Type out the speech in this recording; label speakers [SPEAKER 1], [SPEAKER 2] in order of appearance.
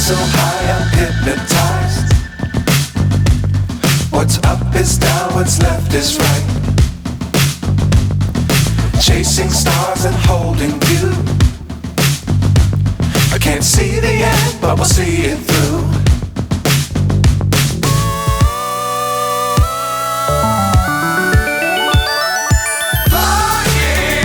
[SPEAKER 1] so high I'm hypnotized. What's up is down, what's left is right. Chasing stars and holding you. I can't see the end, but we'll see it through.